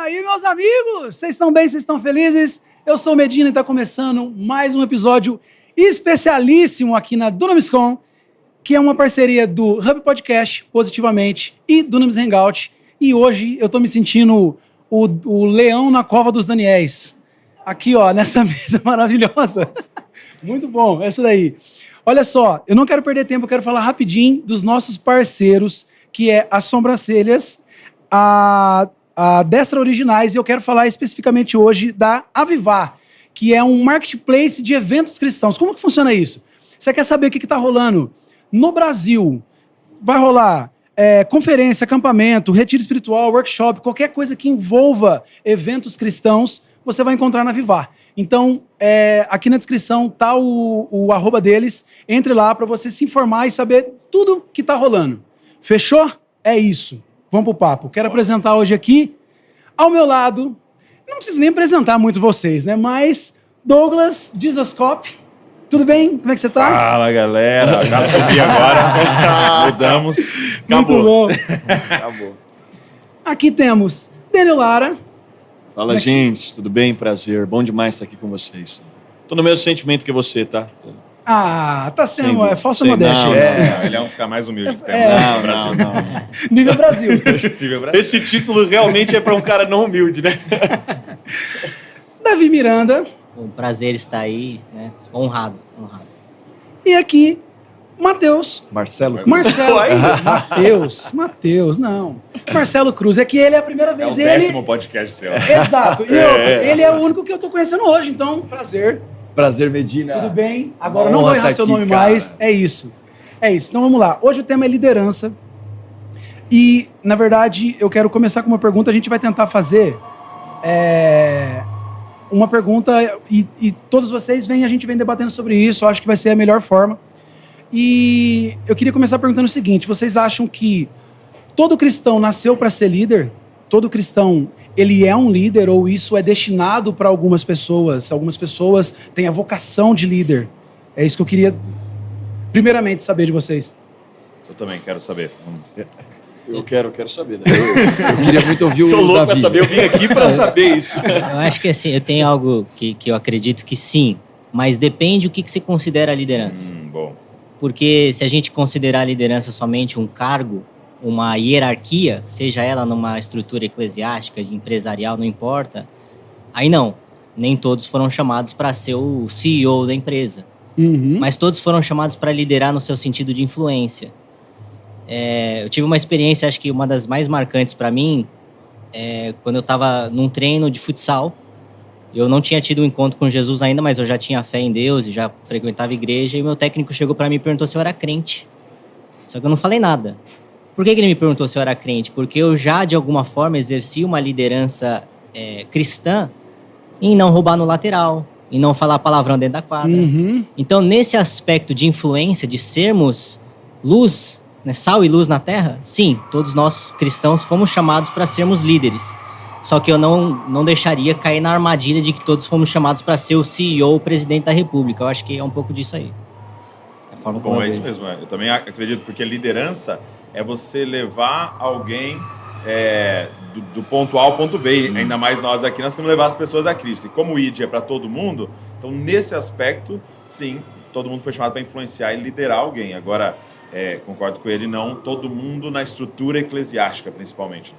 aí, meus amigos? Vocês estão bem? Vocês estão felizes? Eu sou o Medina e está começando mais um episódio especialíssimo aqui na Dunamiscom, que é uma parceria do Hub Podcast, Positivamente, e Dunamis Hangout. E hoje eu estou me sentindo o leão na cova dos Daniéis. Aqui, ó, nessa mesa maravilhosa. Muito bom, essa daí. Olha só, eu não quero perder tempo, eu quero falar rapidinho dos nossos parceiros, que é a Sobrancelhas, a Destra Originais, e eu quero falar especificamente hoje da Avivar, que é um marketplace de eventos cristãos. Como que funciona isso? Você quer saber o que está rolando no Brasil? Vai rolar conferência, acampamento, retiro espiritual, workshop, qualquer coisa que envolva eventos cristãos, você vai encontrar na Avivar. Então, aqui na descrição está o arroba deles. Entre lá para você se informar e saber tudo que está rolando. Fechou? É isso. Vamos pro papo. Quero apresentar hoje aqui, ao meu lado, não preciso nem apresentar muito vocês, né? Mas Douglas Dizascope, tudo bem? Como é que você tá? Fala, galera. Já subi agora. Mudamos. Muito bom. Acabou. Aqui temos Daniel Lara. Fala, gente. Tudo bem? Prazer. Bom demais estar aqui com vocês. Tô no mesmo sentimento que você, tá? Ah, tá sendo falsa modéstia. Ele é um dos caras mais humildes que tem Não, no Brasil. não. Nível Brasil. Nível Brasil. Esse título realmente é para um cara não humilde, né? Davi Miranda. Um prazer estar aí, né? Honrado. E aqui, Matheus. Marcelo. Matheus, não. Marcelo Cruz. É que ele é a primeira É o vez. 10º podcast seu. Exato. E ele é o único que eu tô conhecendo hoje, então, prazer. Prazer, Medina. Tudo bem? Agora Uma não vou honra errar tá seu aqui, nome cara. mais. É isso. Então vamos lá. Hoje o tema é liderança. E, na verdade, eu quero começar com uma pergunta. A gente vai tentar fazer uma pergunta e todos vocês vêm, a gente vem debatendo sobre isso. Eu acho que vai ser a melhor forma. E eu queria começar perguntando o seguinte. Vocês acham que todo cristão nasceu para ser líder? Todo cristão, ele é um líder ou isso é destinado para algumas pessoas? Algumas pessoas têm a vocação de líder. É isso que eu queria, primeiramente, saber de vocês. Eu também quero saber. Eu quero saber, né? Eu queria muito ouvir o Tô louco pra Davi. saber. Eu vim aqui pra saber isso. Eu acho que assim, eu tenho algo que eu acredito que sim, mas depende o que você considera a liderança. Bom. Porque se a gente considerar a liderança somente um cargo, uma hierarquia, seja ela numa estrutura eclesiástica, empresarial, não importa, aí não. Nem todos foram chamados para ser o CEO da empresa. Uhum. Mas todos foram chamados para liderar no seu sentido de influência. Eu tive uma experiência, acho que uma das mais marcantes para mim, quando eu estava num treino de futsal. Eu não tinha tido um encontro com Jesus ainda, mas eu já tinha fé em Deus e já frequentava a igreja. E meu técnico chegou para mim e perguntou se eu era crente. Só que eu não falei nada. Por que ele me perguntou se eu era crente? Porque eu já, de alguma forma, exerci uma liderança cristã em não roubar no lateral, em não falar palavrão dentro da quadra. Uhum. Então, nesse aspecto de influência, de sermos luz, né, sal e luz na terra, sim, todos nós cristãos fomos chamados para sermos líderes. Só que eu não deixaria cair na armadilha de que todos fomos chamados para ser o CEO, o presidente da República. Eu acho que é um pouco disso aí. É a forma como Bom, eu é isso vejo. mesmo. Eu também acredito, porque liderança é você levar alguém do ponto A ao ponto B. Ainda mais nós aqui, nós queremos levar as pessoas a Cristo. E como o ID é para todo mundo, então nesse aspecto, sim, todo mundo foi chamado para influenciar e liderar alguém. Agora, concordo com ele, não todo mundo na estrutura eclesiástica, principalmente.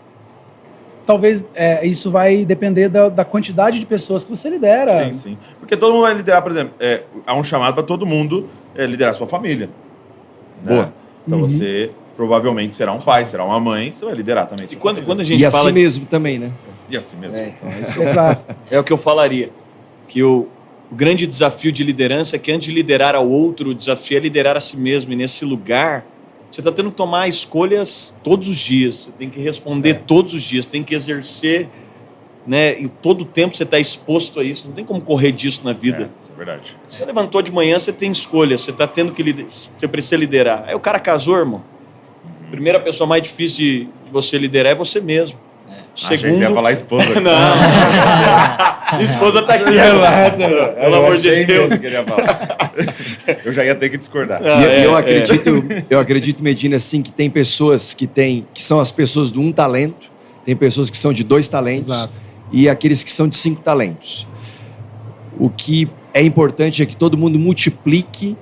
Talvez isso vai depender da quantidade de pessoas que você lidera. Sim. Porque todo mundo vai liderar, por exemplo, há um chamado para todo mundo liderar sua família. Né? Boa. Então Uhum. você provavelmente será um pai, será uma mãe, você vai liderar também. E sua quando família. a gente E fala... assim mesmo também, né? E assim mesmo. Então, Exato. É o que eu falaria. Que o grande desafio de liderança é que antes de liderar ao outro, o desafio é liderar a si mesmo. E nesse lugar, você está tendo que tomar escolhas todos os dias. Você tem que responder todos os dias. Tem que exercer, né? E todo o tempo você está exposto a isso. Não tem como correr disso na vida. Isso é verdade. Você levantou de manhã, você tem escolha. Você está tendo que você precisa liderar. Aí o cara casou, irmão. A primeira pessoa mais difícil de você liderar é você mesmo. Achei que você ia falar esposa. Não. Minha esposa tá aqui. Pelo amor de Deus. Que ele ia falar. Eu já ia ter que discordar. Eu acredito, Medina, assim, que tem pessoas que são as pessoas do um talento tem pessoas que são de 2 talentos Exato. e aqueles que são de 5 talentos. O que é importante é que todo mundo multiplique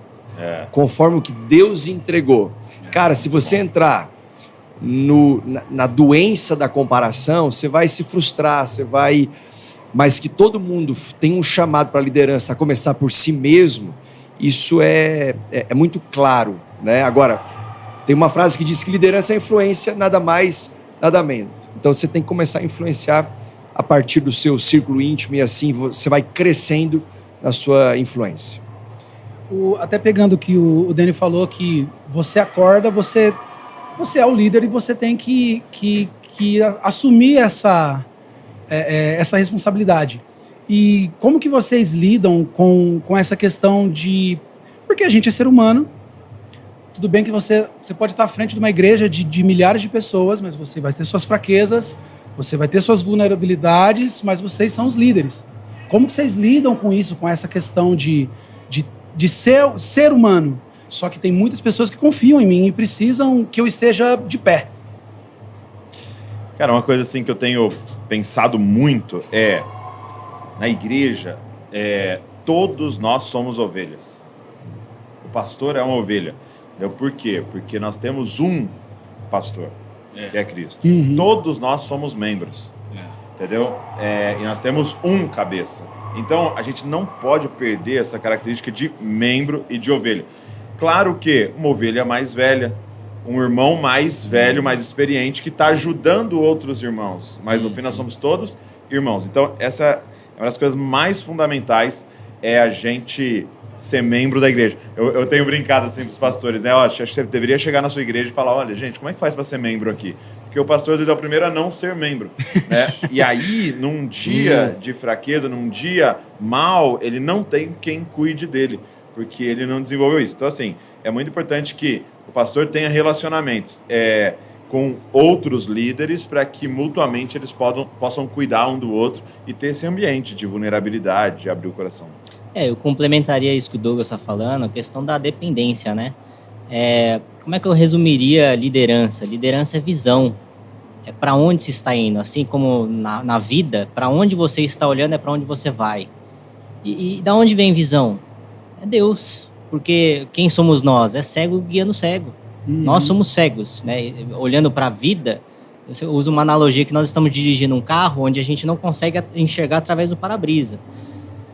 conforme o que Deus entregou. Cara, se você entrar na doença da comparação, você vai se frustrar, mas que todo mundo tem um chamado para a liderança a começar por si mesmo, isso é muito claro, né? Agora, tem uma frase que diz que liderança é influência, nada mais, nada menos. Então você tem que começar a influenciar a partir do seu círculo íntimo e assim você vai crescendo na sua influência. Até pegando o que o Dani falou, que você acorda, você é o líder e você tem que assumir essa responsabilidade. E como que vocês lidam com essa questão de... Porque a gente é ser humano, tudo bem que você pode estar à frente de uma igreja de milhares de pessoas, mas você vai ter suas fraquezas, você vai ter suas vulnerabilidades, mas vocês são os líderes. Como que vocês lidam com isso, com essa questão de ser humano? Só que tem muitas pessoas que confiam em mim e precisam que eu esteja de pé. Cara, uma coisa assim que eu tenho pensado muito na igreja, todos nós somos ovelhas. O pastor é uma ovelha. Por quê? Porque nós temos um pastor, que é Cristo. Uhum. Todos nós somos membros, entendeu? E nós temos um cabeça. Então, a gente não pode perder essa característica de membro e de ovelha. Claro que uma ovelha mais velha, um irmão mais velho, mais experiente, que está ajudando outros irmãos. Mas no fim nós somos todos irmãos. Então, essa é uma das coisas mais fundamentais, é a gente ser membro da igreja. Eu tenho brincado assim para os pastores, né? Acho que você deveria chegar na sua igreja e falar, olha, gente, como é que faz para ser membro aqui? Porque o pastor, às vezes, é o primeiro a não ser membro, né? E aí, num dia de fraqueza, num dia mal, ele não tem quem cuide dele, porque ele não desenvolveu isso. Então, assim, é muito importante que o pastor tenha relacionamentos com outros líderes para que mutuamente eles possam cuidar um do outro e ter esse ambiente de vulnerabilidade, de abrir o coração. Eu complementaria isso que o Douglas está falando, a questão da dependência, né? Como é que eu resumiria liderança? Liderança é visão, é para onde se está indo. Assim como na vida, para onde você está olhando é para onde você vai. E da onde vem visão? É Deus, porque quem somos nós? É cego guiando cego. Nós somos cegos, né? Olhando para a vida, eu uso uma analogia que nós estamos dirigindo um carro onde a gente não consegue enxergar através do para-brisa.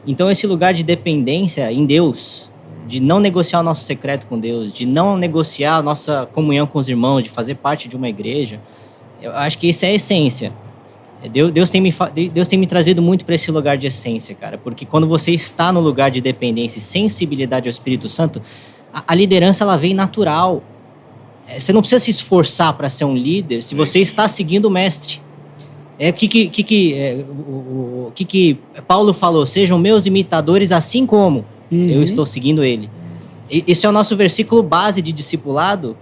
Então, esse lugar de dependência em Deus, de não negociar o nosso secreto com Deus, de não negociar a nossa comunhão com os irmãos, de fazer parte de uma igreja, eu acho que isso é a essência. Deus tem me trazido muito para esse lugar de essência, cara, porque quando você está no lugar de dependência e sensibilidade ao Espírito Santo, a liderança ela vem natural. Você não precisa se esforçar para ser um líder se você está seguindo o mestre. O que Paulo falou? Sejam meus imitadores assim como eu estou seguindo ele. Esse é o nosso versículo base de discipulado,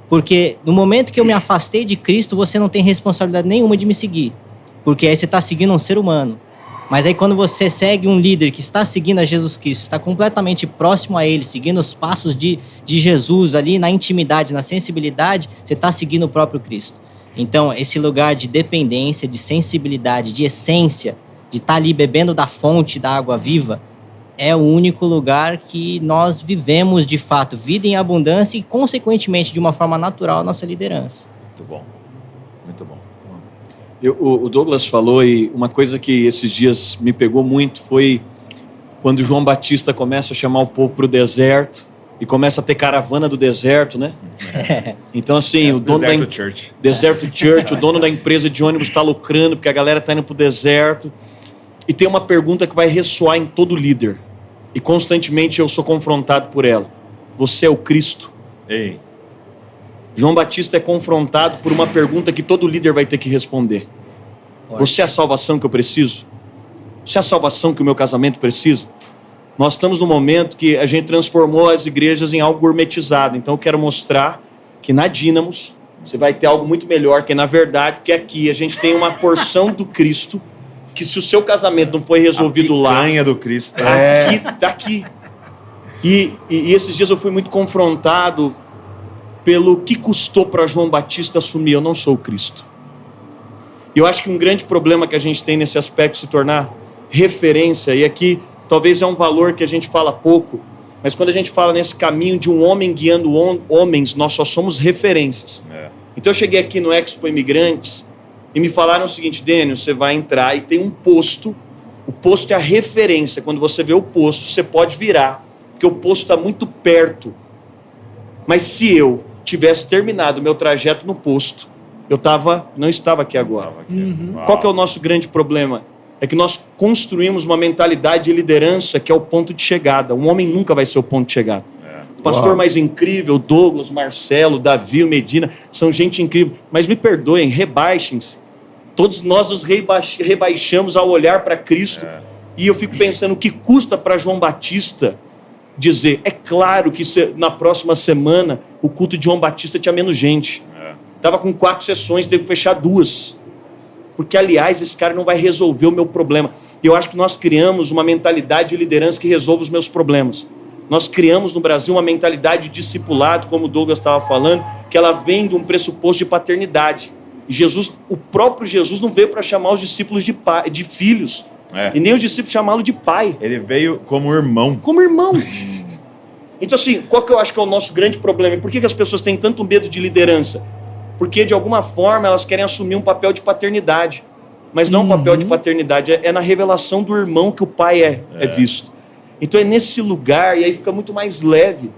porque no momento que eu me afastei de Cristo, você não tem responsabilidade nenhuma de me seguir, porque aí você está seguindo um ser humano. Mas aí quando você segue um líder que está seguindo a Jesus Cristo, está completamente próximo a ele, seguindo os passos de Jesus ali na intimidade, na sensibilidade, você está seguindo o próprio Cristo. Então, esse lugar de dependência, de sensibilidade, de essência, de estar ali bebendo da fonte da água viva, é o único lugar que nós vivemos, de fato, vida em abundância e, consequentemente, de uma forma natural, a nossa liderança. Muito bom. Muito bom. O Douglas falou, e uma coisa que esses dias me pegou muito foi quando João Batista começa a chamar o povo para o deserto, e começa a ter caravana do deserto, né? Então, assim, o dono Deserto Church, o dono da empresa de ônibus está lucrando, porque a galera está indo para o deserto. E tem uma pergunta que vai ressoar em todo líder. E constantemente eu sou confrontado por ela. Você é o Cristo? Ei. João Batista é confrontado por uma pergunta que todo líder vai ter que responder. Você é a salvação que eu preciso? Você é a salvação que o meu casamento precisa? Nós estamos num momento que a gente transformou as igrejas em algo gourmetizado. Então eu quero mostrar que na Dínamos você vai ter algo muito melhor, que na verdade, porque aqui a gente tem uma porção do Cristo, que se o seu casamento não foi resolvido lá... A do Cristo. Tá aqui. E esses dias eu fui muito confrontado pelo que custou para João Batista assumir, eu não sou o Cristo. E eu acho que um grande problema que a gente tem nesse aspecto de se tornar referência, e aqui talvez é um valor que a gente fala pouco, mas quando a gente fala nesse caminho de um homem guiando homens, nós só somos referências. Então eu cheguei aqui no Expo Imigrantes e me falaram o seguinte: Dênio, você vai entrar e tem um posto, o posto é a referência, quando você vê o posto, você pode virar, porque o posto está muito perto. Mas se eu tivesse terminado o meu trajeto no posto, não estava aqui agora. Qual que é o nosso grande problema? É que nós construímos uma mentalidade de liderança que é o ponto de chegada. Um homem nunca vai ser o ponto de chegada. O pastor mais incrível, Douglas, Marcelo, Davi, Medina, são gente incrível. Mas me perdoem, rebaixem-se. Todos nós nos rebaixamos ao olhar para Cristo. E eu fico pensando o que custa para João Batista dizer, é claro que na próxima semana o culto de João Batista tinha menos gente. Estava com 4 sessões, teve que fechar 2. Porque, aliás, esse cara não vai resolver o meu problema. E eu acho que nós criamos uma mentalidade de liderança que resolve os meus problemas. Nós criamos no Brasil uma mentalidade de discipulado, como o Douglas estava falando, que ela vem de um pressuposto de paternidade. E Jesus, o próprio Jesus não veio para chamar os discípulos de filhos. E nem os discípulos chamá-lo de pai. Ele veio como irmão. Como irmão. Então, assim, qual que eu acho que é o nosso grande problema? E por que as pessoas têm tanto medo de liderança? Porque, de alguma forma, elas querem assumir um papel de paternidade. Mas não um papel de paternidade, é na revelação do irmão que o pai é visto. Então é nesse lugar, e aí fica muito mais leve.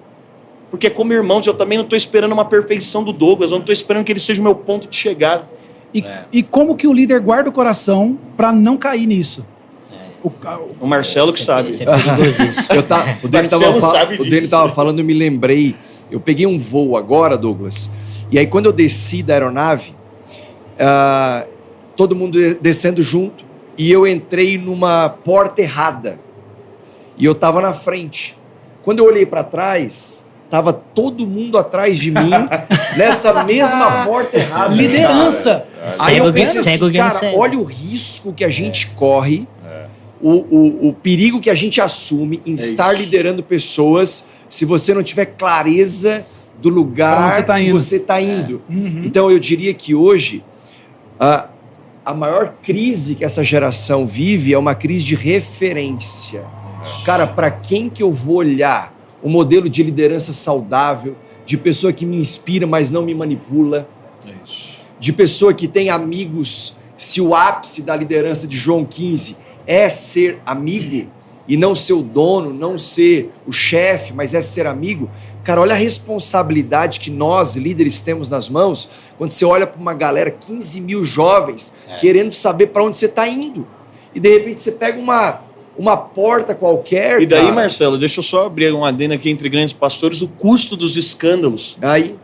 Porque como irmãos, eu também não estou esperando uma perfeição do Douglas, eu não estou esperando que ele seja o meu ponto de chegada. E como que o líder guarda o coração para não cair nisso? O Marcelo que sabe. Isso é perigosíssimo. O Dênio estava falando, eu me lembrei. Eu peguei um voo agora, Douglas, e aí quando eu desci da aeronave, todo mundo descendo junto, e eu entrei numa porta errada. E eu estava na frente. Quando eu olhei para trás, estava todo mundo atrás de mim, nessa mesma porta errada. Liderança! Aí eu pensei assim, cara, olha o risco que a gente corre, o perigo que a gente assume em estar liderando pessoas se você não tiver clareza do lugar que você está indo. Então eu diria que hoje a maior crise que essa geração vive é uma crise de referência. Cara, para quem que eu vou olhar? Um modelo de liderança saudável, de pessoa que me inspira, mas não me manipula, de pessoa que tem amigos. Se o ápice da liderança de João 15 é ser amigo e não ser o dono, não ser o chefe, mas é ser amigo, cara, olha a responsabilidade que nós, líderes, temos nas mãos quando você olha para uma galera, 15 mil jovens, querendo saber para onde você está indo. E de repente você pega uma porta qualquer. E daí, cara, Marcelo, deixa eu só abrir um adendo aqui entre grandes pastores, o custo dos escândalos. Aí,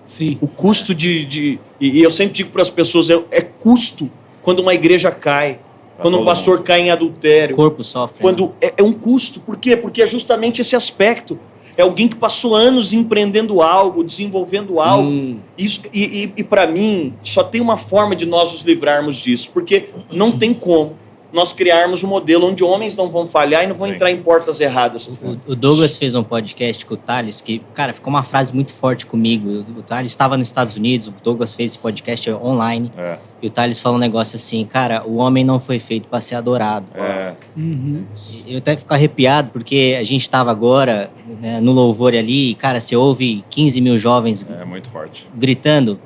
sim. O custo e eu sempre digo para as pessoas, é custo quando uma igreja cai, quando um pastor cai em adultério. O corpo sofre. Quando é um custo. Por quê? Porque é justamente esse aspecto. É alguém que passou anos empreendendo algo, desenvolvendo algo. Isso, e para mim, só tem uma forma de nós nos livrarmos disso, porque não tem como nós criarmos um modelo onde homens não vão falhar e não vão entrar em portas erradas. O Douglas fez um podcast com o Thales que, cara, ficou uma frase muito forte comigo. O Thales estava nos Estados Unidos, o Douglas fez esse podcast online, e o Thales falou um negócio assim, cara, o homem não foi feito para ser adorado. Eu até fico arrepiado, porque a gente estava agora, né, no louvor ali, e, cara, você ouve 15 mil jovens muito forte, gritando,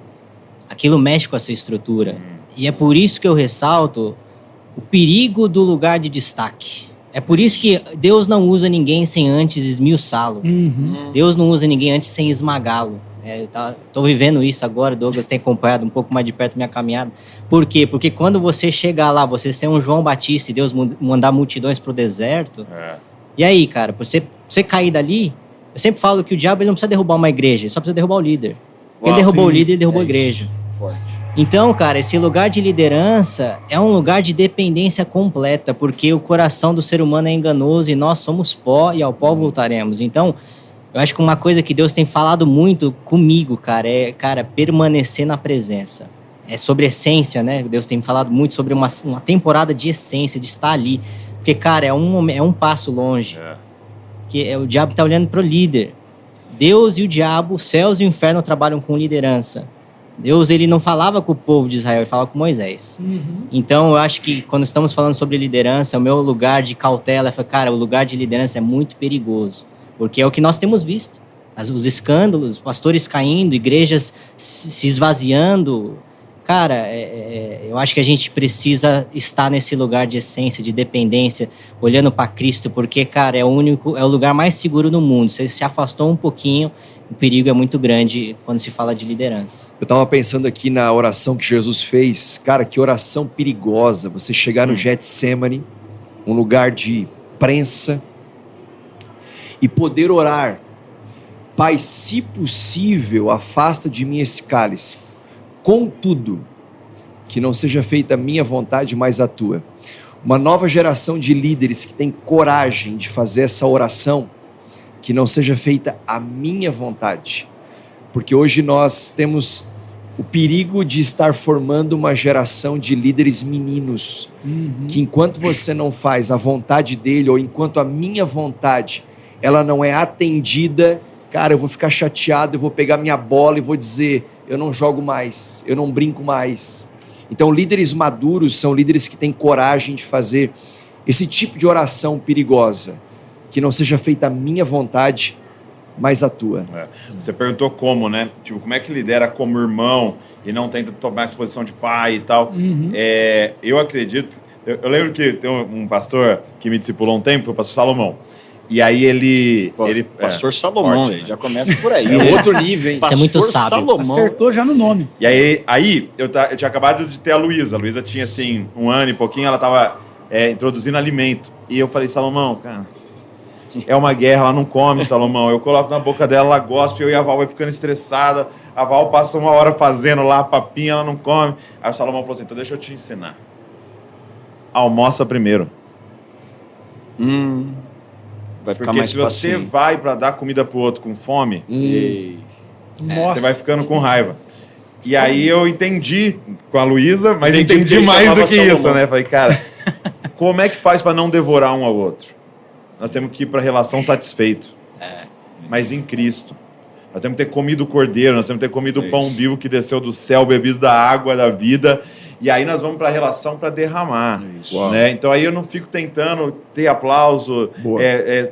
aquilo mexe com a sua estrutura. E é por isso que eu ressalto o perigo do lugar de destaque. É por isso que Deus não usa ninguém sem antes esmiuçá-lo. Deus não usa ninguém antes sem esmagá-lo. Estou vivendo isso agora, Douglas tem acompanhado um pouco mais de perto a minha caminhada. Por quê? Porque quando você chegar lá, você ser um João Batista e Deus mandar multidões para o deserto, e aí, cara, pra você cair dali, eu sempre falo que o diabo ele não precisa derrubar uma igreja, ele só precisa derrubar o líder. Ele derrubou o líder, ele derrubou a igreja. Forte. Então, cara, esse lugar de liderança é um lugar de dependência completa, porque o coração do ser humano é enganoso e nós somos pó e ao pó voltaremos. Então, eu acho que uma coisa que Deus tem falado muito comigo, cara, é, permanecer na presença. É sobre essência, né? Deus tem falado muito sobre uma temporada de essência, de estar ali. Porque, cara, é um passo longe. Que o diabo tá olhando pro líder. Deus e o diabo, os céus e o inferno trabalham com liderança. Deus, ele não falava com o povo de Israel, ele falava com Moisés. Então, eu acho que quando estamos falando sobre liderança, o meu lugar de cautela é, cara, o lugar de liderança é muito perigoso, porque é o que nós temos visto. Os escândalos, pastores caindo, igrejas se esvaziando. Cara, eu acho que a gente precisa estar nesse lugar de essência, de dependência, olhando para Cristo, porque, cara, é o lugar mais seguro no mundo. Você se afastou um pouquinho, o perigo é muito grande quando se fala de liderança. Eu estava pensando aqui na oração que Jesus fez. Cara, que oração perigosa. Você chegar no Getsemane, um lugar de prensa, e poder orar: Pai, se possível, afasta de mim esse cálice. Contudo, que não seja feita a minha vontade, mas a tua. Uma nova geração de líderes que tem coragem de fazer essa oração, que não seja feita a minha vontade. Porque hoje nós temos o perigo de estar formando uma geração de líderes meninos, que enquanto você não faz a vontade dele, ou enquanto a minha vontade, ela não é atendida, cara, eu vou ficar chateado, eu vou pegar minha bola e vou dizer: eu não jogo mais, eu não brinco mais. Então, líderes maduros são líderes que têm coragem de fazer esse tipo de oração perigosa, que não seja feita a minha vontade, mas a tua. Você perguntou como, né? Tipo, como é que lidera como irmão e não tenta tomar essa posição de pai e tal. Eu acredito... Eu lembro que tem um pastor que me discipulou um tempo, o pastor Salomão. E aí ele Pastor Salomão, forte, né? Já começa por aí. É outro nível, hein? Isso é muito sábio. Salomão. Acertou já no nome. E aí eu tinha acabado de ter a Luísa. A Luísa tinha, assim, 1 ano e pouquinho, ela tava introduzindo alimento. E eu falei: Salomão, cara, é uma guerra, ela não come, Salomão. Eu coloco na boca dela, ela gospe, eu e a Val vai ficando estressada. A Val passa 1 hora fazendo lá a papinha, ela não come. Aí o Salomão falou assim: então deixa eu te ensinar. Almoça primeiro. Vai ficar Porque mais se você facinho. vai para dar comida pro outro com fome, Nossa. você vai ficando com raiva. E aí eu entendi com a Luísa, mas Entendi entendi que mais do chamava que Salomão. isso, né? Falei: cara, como é que faz para não devorar um ao outro? Nós temos que ir para a relação satisfeito, mas em Cristo. Nós temos que ter comido o cordeiro, nós temos que ter comido o pão vivo que desceu do céu, bebido da água da vida. E aí nós vamos para a relação para derramar. Né? Então aí eu não fico tentando ter aplauso,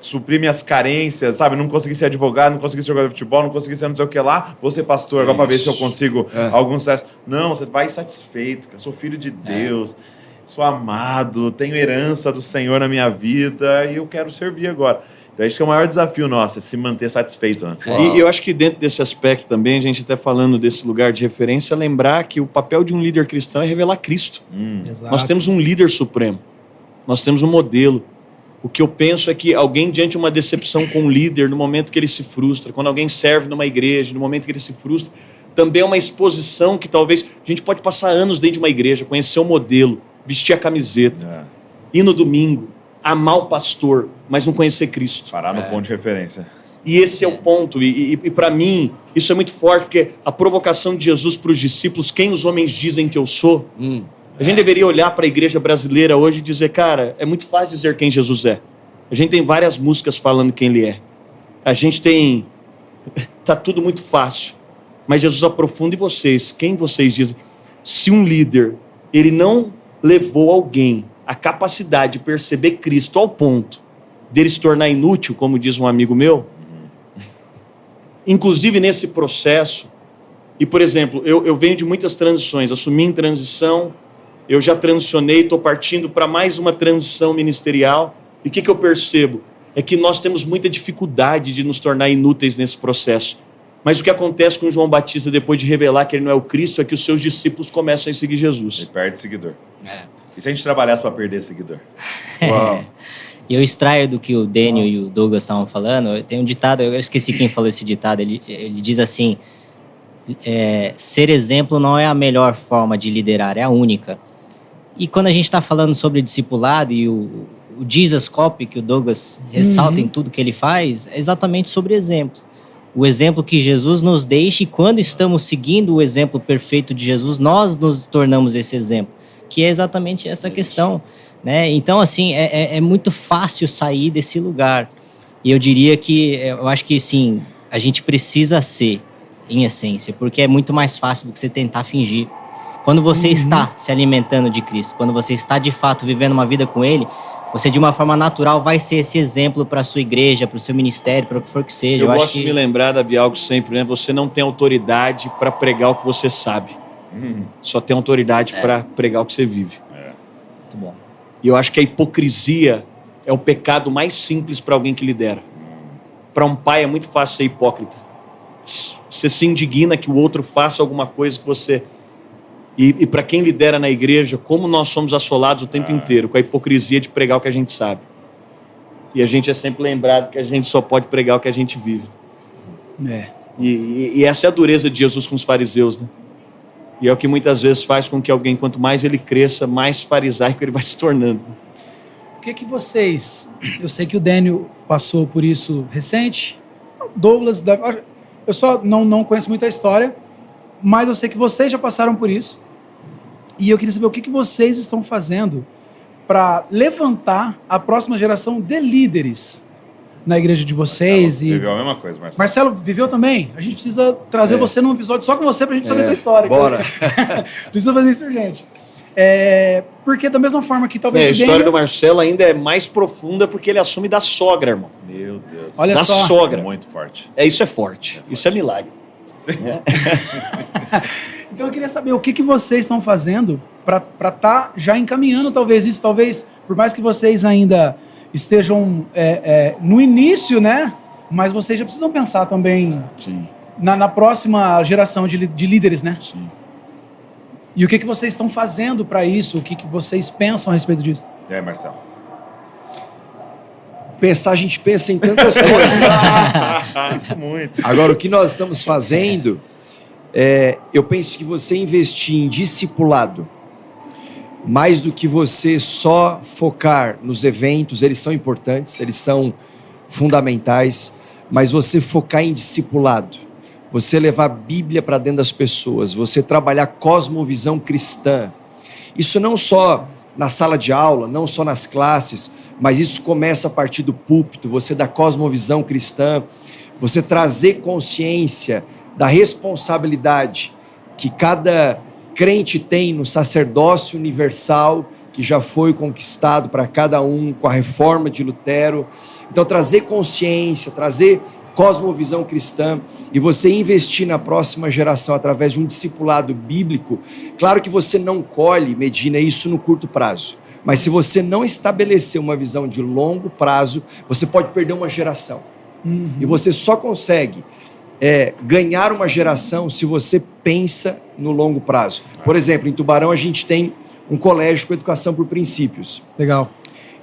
suprir minhas carências, sabe? Não consegui ser advogado, não consegui ser jogador de futebol, não consegui ser não sei o que lá. Vou ser pastor agora para ver se eu consigo algum sucesso. Não, você vai satisfeito. Eu sou filho de Deus, sou amado, tenho herança do Senhor na minha vida e eu quero servir agora. Então, acho que é o maior desafio nosso, é se manter satisfeito. Né? E eu acho que dentro desse aspecto também, a gente até falando desse lugar de referência, lembrar que o papel de um líder cristão é revelar Cristo. Exato. Nós temos um líder supremo, nós temos um modelo. O que eu penso é que alguém diante de uma decepção com o líder, no momento que ele se frustra, quando alguém serve numa igreja, no momento que ele se frustra, também é uma exposição que talvez a gente pode passar anos dentro de uma igreja, conhecer o modelo, vestir a camiseta, ir no domingo, amar o pastor, mas não conhecer Cristo. Parar no ponto de referência. E esse é o ponto. E para mim, isso é muito forte, porque a provocação de Jesus para os discípulos, quem os homens dizem que eu sou, a gente deveria olhar para a igreja brasileira hoje e dizer: cara, é muito fácil dizer quem Jesus é. A gente tem várias músicas falando quem ele é. A gente tem... Tá tudo muito fácil. Mas Jesus aprofunda em vocês. Quem vocês dizem? Se um líder, ele não levou alguém a capacidade de perceber Cristo ao ponto dele se tornar inútil, como diz um amigo meu, inclusive nesse processo, e por exemplo, eu venho de muitas transições, assumi em transição, eu já transicionei, estou partindo para mais uma transição ministerial, e o que eu percebo? É que nós temos muita dificuldade de nos tornar inúteis nesse processo. Mas o que acontece com João Batista depois de revelar que ele não é o Cristo é que os seus discípulos começam a seguir Jesus. Ele perde seguidor. E se a gente trabalhasse para perder seguidor? E eu extraio do que o Daniel e o Douglas estavam falando. Tem um ditado, eu esqueci quem falou esse ditado. Ele diz assim: ser exemplo não é a melhor forma de liderar, é a única. E quando a gente está falando sobre discipulado e o Jesus Copy, que o Douglas ressalta em tudo que ele faz, é exatamente sobre exemplo. O exemplo que Jesus nos deixa, e quando estamos seguindo o exemplo perfeito de Jesus, nós nos tornamos esse exemplo, que é exatamente essa questão, né? Então, assim, é muito fácil sair desse lugar. E eu diria que, eu acho que, sim, a gente precisa ser em essência, porque é muito mais fácil do que você tentar fingir. Quando você está se alimentando de Cristo, quando você está de fato vivendo uma vida com Ele, você de uma forma natural vai ser esse exemplo para a sua igreja, para o seu ministério, para o que for que seja. Eu gosto de me lembrar, Davi, algo sempre, né? Você não tem autoridade para pregar o que você sabe. Só tem autoridade para pregar o que você vive. Muito bom. E eu acho que a hipocrisia é o pecado mais simples para alguém que lidera. Para um pai é muito fácil ser hipócrita. Você se indigna que o outro faça alguma coisa que você... E para quem lidera na igreja, como nós somos assolados o tempo inteiro com a hipocrisia de pregar o que a gente sabe. E a gente é sempre lembrado que a gente só pode pregar o que a gente vive. E essa é a dureza de Jesus com os fariseus, né? E é o que muitas vezes faz com que alguém, quanto mais ele cresça, mais farisaico ele vai se tornando. O que vocês... Eu sei que o Daniel passou por isso recente. Douglas... Eu só não conheço muito a história, mas eu sei que vocês já passaram por isso. E eu queria saber o que vocês estão fazendo para levantar a próxima geração de líderes na igreja de vocês. Marcelo, viveu a mesma coisa, Marcelo. Marcelo, viveu também? A gente precisa trazer você num episódio só com você pra gente saber da história. Bora. Precisa fazer isso urgente. Porque da mesma forma que talvez... A história do Marcelo ainda é mais profunda porque ele assume da sogra, irmão. Meu Deus. Olha da só. sogra. Muito forte. Isso é forte. Isso é milagre. Então eu queria saber o que vocês estão fazendo para estar já encaminhando talvez isso, talvez, por mais que vocês ainda estejam no início, né? Mas vocês já precisam pensar também na próxima geração de líderes, né? Sim. E o que vocês estão fazendo para isso? O que vocês pensam a respeito disso? E aí, Marcelo? Pensar, a gente pensa em tantas coisas. Isso muito. Agora, o que nós estamos fazendo, eu penso que você investir em discipulado, mais do que você só focar nos eventos, eles são importantes, eles são fundamentais, mas você focar em discipulado, você levar a Bíblia para dentro das pessoas, você trabalhar cosmovisão cristã, isso não só na sala de aula, não só nas classes, mas isso começa a partir do púlpito, você dar cosmovisão cristã, você trazer consciência da responsabilidade que cada crente tem no sacerdócio universal, que já foi conquistado para cada um com a reforma de Lutero. Então, trazer consciência, trazer cosmovisão cristã e você investir na próxima geração através de um discipulado bíblico. Claro que você não colhe, Medina, isso no curto prazo, mas se você não estabelecer uma visão de longo prazo, você pode perder uma geração. E você só consegue ganhar uma geração se você pensa no longo prazo. Por exemplo, em Tubarão a gente tem um colégio com educação por princípios. Legal.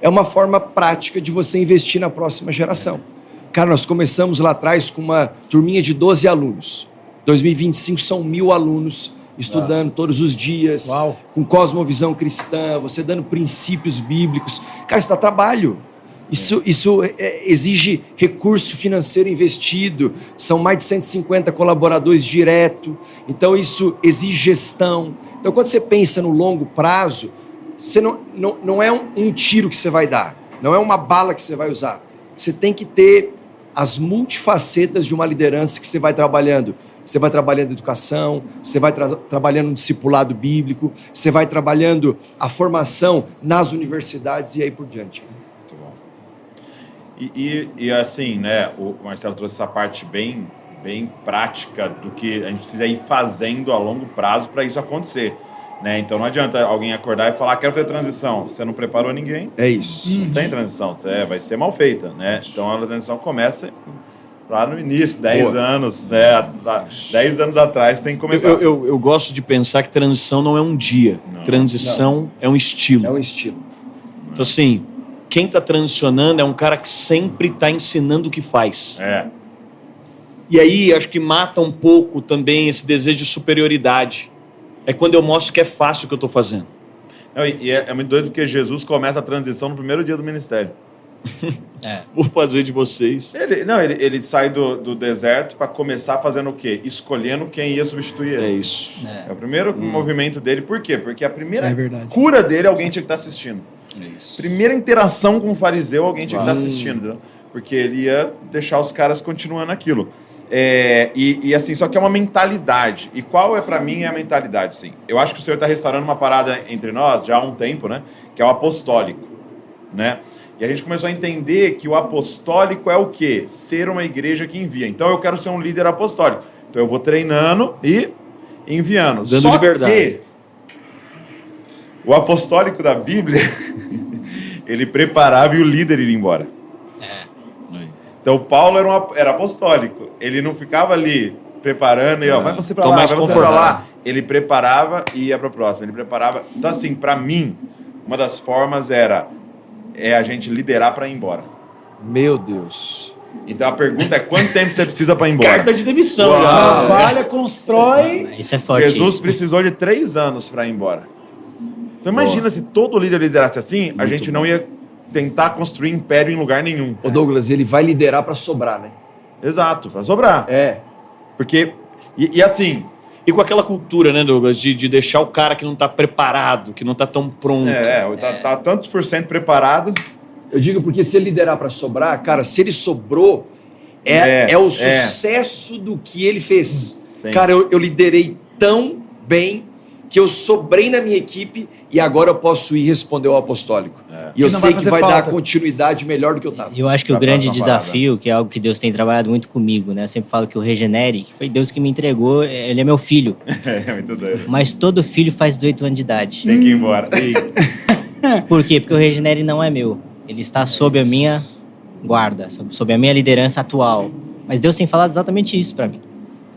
É uma forma prática de você investir na próxima geração. Cara, nós começamos lá atrás com uma turminha de 12 alunos. 2025 são 1.000 alunos estudando todos os dias, com cosmovisão cristã, você dando princípios bíblicos. Cara, isso dá trabalho. Isso exige recurso financeiro investido, são mais de 150 colaboradores direto, então isso exige gestão. Então, quando você pensa no longo prazo, você não é um tiro que você vai dar, não é uma bala que você vai usar. Você tem que ter as multifacetas de uma liderança que você vai trabalhando. Você vai trabalhando educação, você vai trabalhando no discipulado bíblico, você vai trabalhando a formação nas universidades e aí por diante. Muito bom. E assim, né, o Marcelo trouxe essa parte bem prática do que a gente precisa ir fazendo a longo prazo para isso acontecer. Né? Então não adianta alguém acordar e falar, quero fazer transição. Você não preparou ninguém. É isso. Não tem transição. Vai ser mal feita. Né? Então a transição começa lá no início, 10 anos. Né? 10 anos atrás tem que começar. Eu gosto de pensar que transição não é um dia. Transição é um estilo. É um estilo. Então assim, quem está transicionando é um cara que sempre está ensinando o que faz. E aí acho que mata um pouco também esse desejo de superioridade. É quando eu mostro que é fácil o que eu estou fazendo. Não, e é muito doido porque Jesus começa a transição no primeiro dia do ministério. Vou fazer de vocês. Ele sai do deserto para começar fazendo o quê? Escolhendo quem ia substituir ele. É isso. É o primeiro movimento dele. Por quê? Porque a primeira cura dele, alguém tinha que estar assistindo. É isso. Primeira interação com o fariseu, alguém tinha que estar assistindo. Porque ele ia deixar os caras continuando aquilo. E assim, só que é uma mentalidade. E qual é, para mim, a mentalidade? Sim. Eu acho que o Senhor está restaurando uma parada entre nós já há um tempo, né? Que é o apostólico, né? E a gente começou a entender que o apostólico é o quê? Ser uma igreja que envia. Então eu quero ser um líder apostólico. Então eu vou treinando e enviando. Dando só liberdade. que o apostólico da Bíblia, ele preparava e o líder ia embora. Então, Paulo era apostólico. Ele não ficava ali preparando e, vai você para lá, vai você para lá. Ele preparava e ia para o próximo. Ele preparava. Então, assim, para mim, uma das formas é a gente liderar para ir embora. Meu Deus. Então, a pergunta é quanto tempo você precisa para ir embora? Carta de demissão. Trabalha, constrói. Isso é forte. Jesus precisou de 3 anos para ir embora. Então, imagina se todo líder liderasse assim, a gente não ia tentar construir império em lugar nenhum. O Douglas, ele vai liderar para sobrar, né? Exato, para sobrar. Porque, e assim... E com aquela cultura, né, Douglas, de deixar o cara que não está preparado, que não está tão pronto. Tá tantos por cento preparado. Eu digo porque se ele liderar para sobrar, cara, se ele sobrou, é o sucesso do que ele fez. Sim. Cara, eu liderei tão bem que eu sobrei na minha equipe e agora eu posso ir responder ao apostólico. E eu sei que vai dar continuidade melhor do que eu estava. Eu acho que o grande desafio, que é algo que Deus tem trabalhado muito comigo, né? Eu sempre falo que o Regenere, que foi Deus que me entregou, ele é meu filho. É muito doido. Mas todo filho faz 18 anos de idade. Tem que ir embora. Por quê? Porque o Regenere não é meu. Ele está sob a minha guarda, sob a minha liderança atual. Mas Deus tem falado exatamente isso para mim.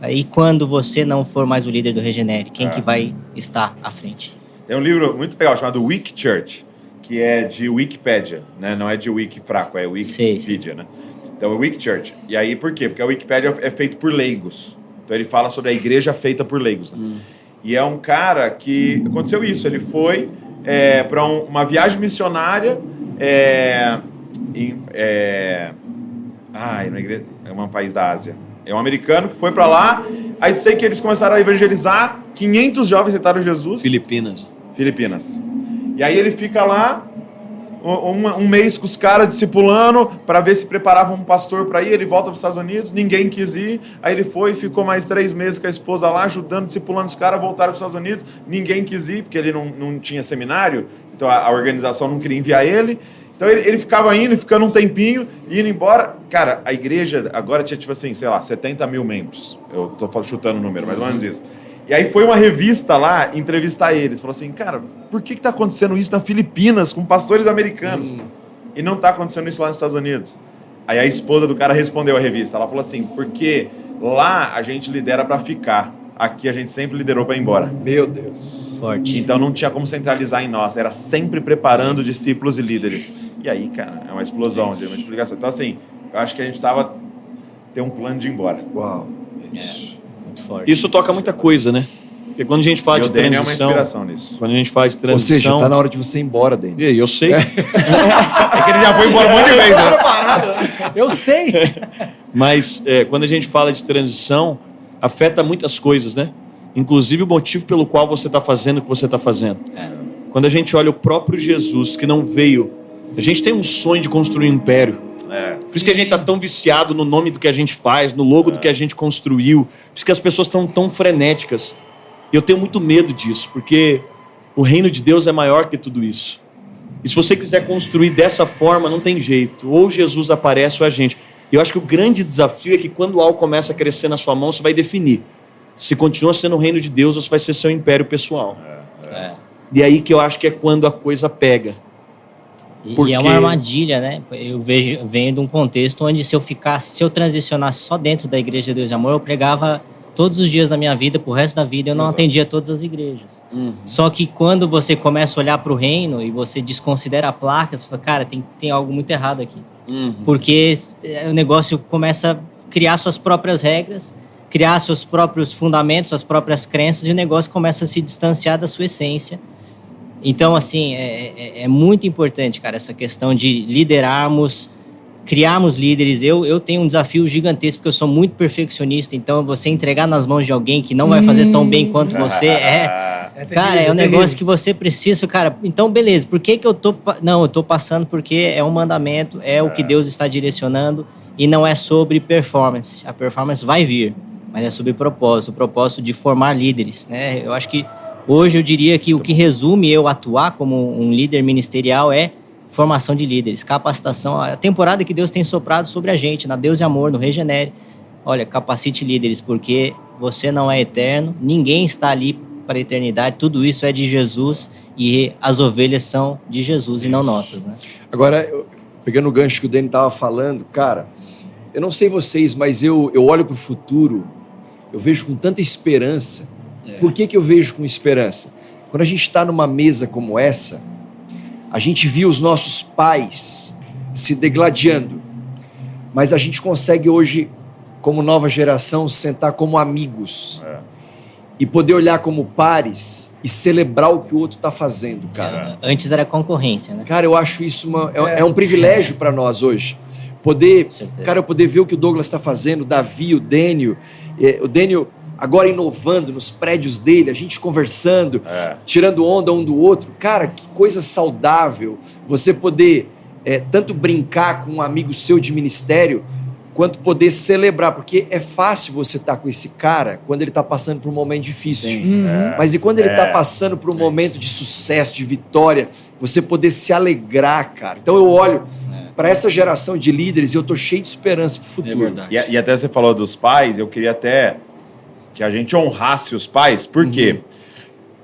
E quando você não for mais o líder do Regenere, quem que vai estar à frente? Tem um livro muito legal chamado Weak Church, que é de Wikipédia, né? Não é de wiki fraco, é Wikipedia, né? Então é Weak Church. E aí por quê? Porque a Wikipédia é feito por leigos. Então ele fala sobre a igreja feita por leigos. Né? E é um cara que... Aconteceu isso, ele foi para uma viagem missionária é um país da Ásia. É um americano que foi para lá, aí sei que eles começaram a evangelizar, 500 jovens aceitaram Jesus. Filipinas. E aí ele fica lá um mês com os caras discipulando para ver se preparavam um pastor para ir, ele volta para os Estados Unidos, ninguém quis ir, aí ele foi e ficou mais 3 meses com a esposa lá, ajudando, discipulando os caras, voltaram para os Estados Unidos, ninguém quis ir, porque ele não tinha seminário, então a organização não queria enviar ele. Então ele ficava indo, ficando um tempinho, indo embora. Cara, a igreja agora tinha, tipo assim, sei lá, 70 mil membros. Eu tô chutando o número, mais ou menos isso. E aí foi uma revista lá entrevistar eles. Falou assim, cara, por que tá acontecendo isso na Filipinas com pastores americanos? E não tá acontecendo isso lá nos Estados Unidos? Aí a esposa do cara respondeu à revista. Ela falou assim, porque lá a gente lidera para ficar. Aqui a gente sempre liderou para ir embora. Meu Deus. Forte. Então não tinha como centralizar em nós. Era sempre preparando discípulos e líderes. E aí, cara, é uma explosão de multiplicação. Então, assim, eu acho que a gente precisava ter um plano de ir embora. Uau. Muito forte. Isso toca muita coisa, né? Porque quando a gente fala de transição... é uma inspiração nisso. Quando a gente fala de transição... Ou seja, tá na hora de você ir embora, Dani. Eu sei. É que ele já foi embora um monte de vezes, né? Eu sei. Mas quando a gente fala de transição, afeta muitas coisas, né? Inclusive o motivo pelo qual você está fazendo o que você está fazendo. Quando a gente olha o próprio Jesus, que não veio... A gente tem um sonho de construir um império. Por isso que a gente está tão viciado no nome do que a gente faz, no logo do que a gente construiu. Por isso que as pessoas estão tão frenéticas. E eu tenho muito medo disso, porque o reino de Deus é maior que tudo isso. E se você quiser construir dessa forma, não tem jeito. Ou Jesus aparece ou a gente. E eu acho que o grande desafio é que quando algo começa a crescer na sua mão, você vai definir se continua sendo o reino de Deus ou se vai ser seu império pessoal. E aí que eu acho que é quando a coisa pega. E é uma armadilha, né? Eu venho de um contexto onde se eu transicionasse só dentro da Igreja de Deus de Amor, eu pregava todos os dias da minha vida, pro resto da vida, eu não atendia todas as igrejas. Só que quando você começa a olhar para o reino e você desconsidera a placa, você fala, cara, tem algo muito errado aqui. Porque o negócio começa a criar suas próprias regras, criar seus próprios fundamentos, suas próprias crenças, e o negócio começa a se distanciar da sua essência. Então, assim, é muito importante, cara, essa questão de liderarmos, criarmos líderes. Eu tenho um desafio gigantesco, porque eu sou muito perfeccionista, então você entregar nas mãos de alguém que não vai fazer tão bem quanto você cara, é um negócio que você precisa, cara, então beleza, por que eu tô... Não, eu tô passando porque é um mandamento, é o que Deus está direcionando, E não é sobre performance. A performance vai vir, mas é sobre propósito. O propósito de formar líderes, né? Eu acho que hoje eu diria que o que resume eu atuar como um líder ministerial é formação de líderes, capacitação. A temporada que Deus tem soprado sobre a gente, na Deus e Amor, no Regenere. Olha, capacite líderes, porque você não é eterno, ninguém está ali para a eternidade, tudo isso é de Jesus e as ovelhas são de Jesus e não nossas, né? Agora, pegando o gancho que o Dani estava falando, cara, eu não sei vocês, mas eu olho para o futuro, eu vejo com tanta esperança. Por que eu vejo com esperança? Quando a gente está numa mesa como essa, a gente viu os nossos pais se degladiando, mas a gente consegue hoje, como nova geração, sentar como amigos e poder olhar como pares e celebrar o que o outro está fazendo, cara. Antes era concorrência, né? Cara, eu acho isso é um privilégio para nós hoje. Eu poder ver o que o Douglas está fazendo, o Davi, o Dênio agora inovando nos prédios dele, a gente conversando, tirando onda um do outro. Cara, que coisa saudável você poder tanto brincar com um amigo seu de ministério, quanto poder celebrar, porque é fácil você estar com esse cara quando ele está passando por um momento difícil. Mas e quando ele está passando por um momento de sucesso, de vitória, você poder se alegrar, cara. Então eu olho para essa geração de líderes e eu estou cheio de esperança para o futuro. E até você falou dos pais, eu queria até que a gente honrasse os pais. Por quê?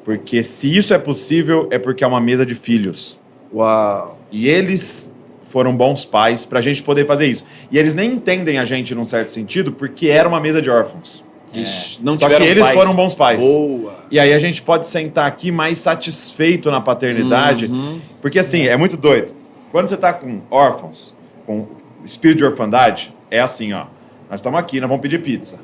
Porque se isso é possível, é porque é uma mesa de filhos. Uau! E eles foram bons pais para a gente poder fazer isso. E eles nem entendem a gente num certo sentido, porque era uma mesa de órfãos. Não Só que eles pais. foram bons pais. Boa! E aí a gente pode sentar aqui mais satisfeito na paternidade, porque assim, é muito doido. Quando você tá com órfãos, com espírito de orfandade, é assim, ó. Nós estamos aqui, nós vamos pedir pizza,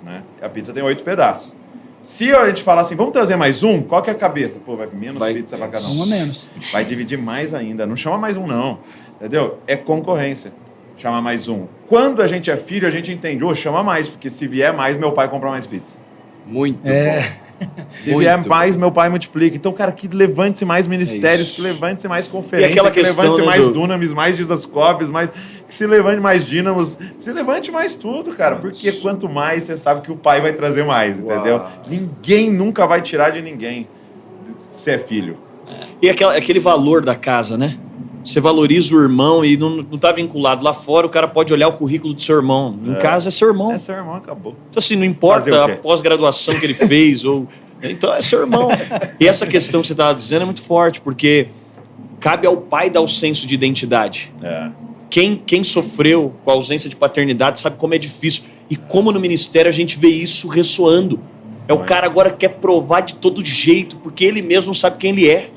né? A pizza tem 8 pedaços. Se a gente falar assim, vamos trazer mais um, qual que é a cabeça? Pô, vai menos pizza pra cada um. Um a menos. Vai dividir mais ainda. Não chama mais um, não. Entendeu? É concorrência. Chama mais um. Quando a gente é filho, a gente entende. Chama mais, porque se vier mais, meu pai compra mais pizza. Muito bom. Se vier mais, meu pai multiplica. Então, cara, que levante-se mais ministérios, que levante-se mais conferências, que levante-se mais dunamis, mais Dizascopes, que se levante mais dínamos, se levante mais tudo, cara. Porque quanto mais, você sabe que o pai vai trazer mais, entendeu? Ninguém nunca vai tirar de ninguém se é filho. E aquele valor da casa, né? Você valoriza o irmão e não está vinculado. Lá fora, o cara pode olhar o currículo do seu irmão. Em casa, é seu irmão. É seu irmão, acabou. Então, assim, não importa a pós-graduação que ele fez. Então, é seu irmão. E essa questão que você estava dizendo é muito forte, porque cabe ao pai dar o senso de identidade. Quem sofreu com a ausência de paternidade sabe como é difícil. E como no ministério a gente vê isso ressoando. O cara agora quer provar de todo jeito, porque ele mesmo não sabe quem ele é.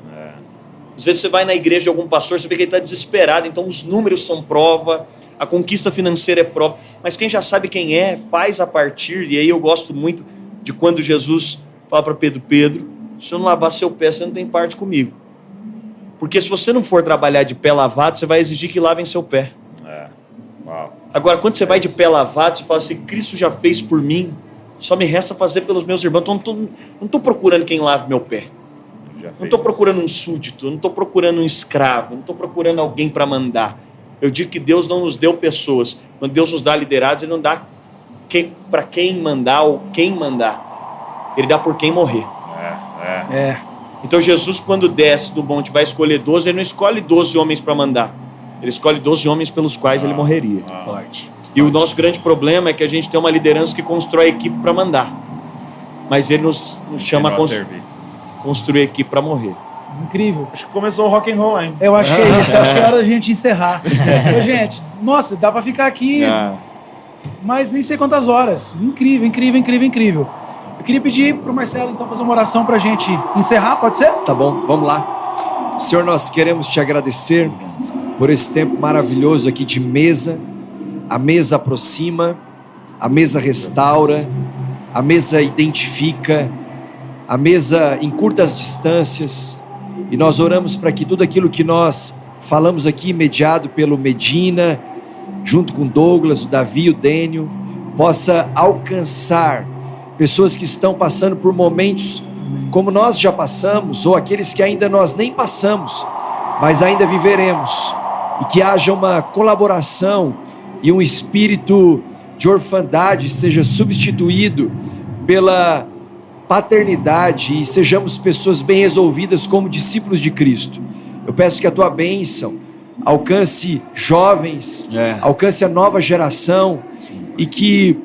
Às vezes você vai na igreja de algum pastor, você vê que ele está desesperado, então os números são prova, a conquista financeira é prova, mas quem já sabe quem é, faz a partir, e aí eu gosto muito de quando Jesus fala para Pedro, se eu não lavar seu pé, você não tem parte comigo. Porque se você não for trabalhar de pé lavado, você vai exigir que lavem seu pé. Agora, quando você vai de pé lavado, você fala assim, Cristo já fez por mim, só me resta fazer pelos meus irmãos, então não estou procurando quem lave meu pé. Não estou procurando um súdito, não estou procurando um escravo, não estou procurando alguém para mandar. Eu digo que Deus não nos deu pessoas. Quando Deus nos dá liderados, Ele não dá para quem mandar ou quem mandar. Ele dá por quem morrer. Então Jesus, quando desce do monte, vai escolher 12, Ele não escolhe 12 homens para mandar. Ele escolhe 12 homens pelos quais Ele morreria. Forte. E o nosso grande problema é que a gente tem uma liderança que constrói equipe para mandar. Mas Ele nos chama a construir equipe para morrer. Incrível. Acho que começou o rock and roll, hein? Eu acho que é isso. Acho que é hora da gente encerrar. Gente, nossa, dá pra ficar aqui mas nem sei quantas horas. Incrível, incrível, incrível, incrível. Eu queria pedir pro Marcelo, então, fazer uma oração pra gente encerrar, pode ser? Tá bom, vamos lá. Senhor, nós queremos te agradecer por esse tempo maravilhoso aqui de mesa. A mesa aproxima, a mesa restaura, a mesa identifica, a mesa encurta as distâncias, e nós oramos para que tudo aquilo que nós falamos aqui, mediado pelo Medina, junto com Douglas, o Davi, o Dênio, possa alcançar pessoas que estão passando por momentos como nós já passamos, ou aqueles que ainda nós nem passamos, mas ainda viveremos, e que haja uma colaboração e um espírito de orfandade seja substituído pela paternidade e sejamos pessoas bem resolvidas como discípulos de Cristo. Eu peço que a tua bênção alcance jovens, alcance a nova geração e que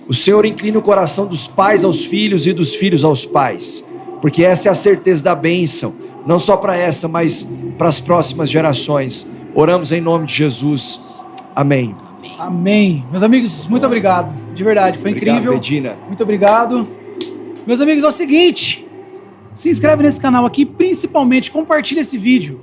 o Senhor incline o coração dos pais aos filhos e dos filhos aos pais, porque essa é a certeza da bênção, não só para essa, mas para as próximas gerações. Oramos em nome de Jesus. Amém. Amém. Meus amigos, muito obrigado. De verdade, foi incrível. Medina. Muito obrigado. Meus amigos, é o seguinte, se inscreve nesse canal aqui, principalmente compartilha esse vídeo.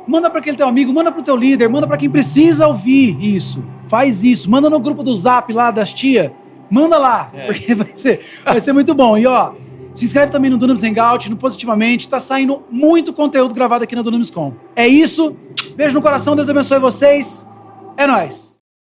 Manda para aquele teu amigo, manda para o teu líder, manda para quem precisa ouvir isso. Faz isso, manda no grupo do Zap lá das tia. Manda lá, porque vai ser muito bom. E ó, se inscreve também no Dunamis Hangout, no Positivamente, tá saindo muito conteúdo gravado aqui na Dunamis Com. É isso, beijo no coração, Deus abençoe vocês, é nóis.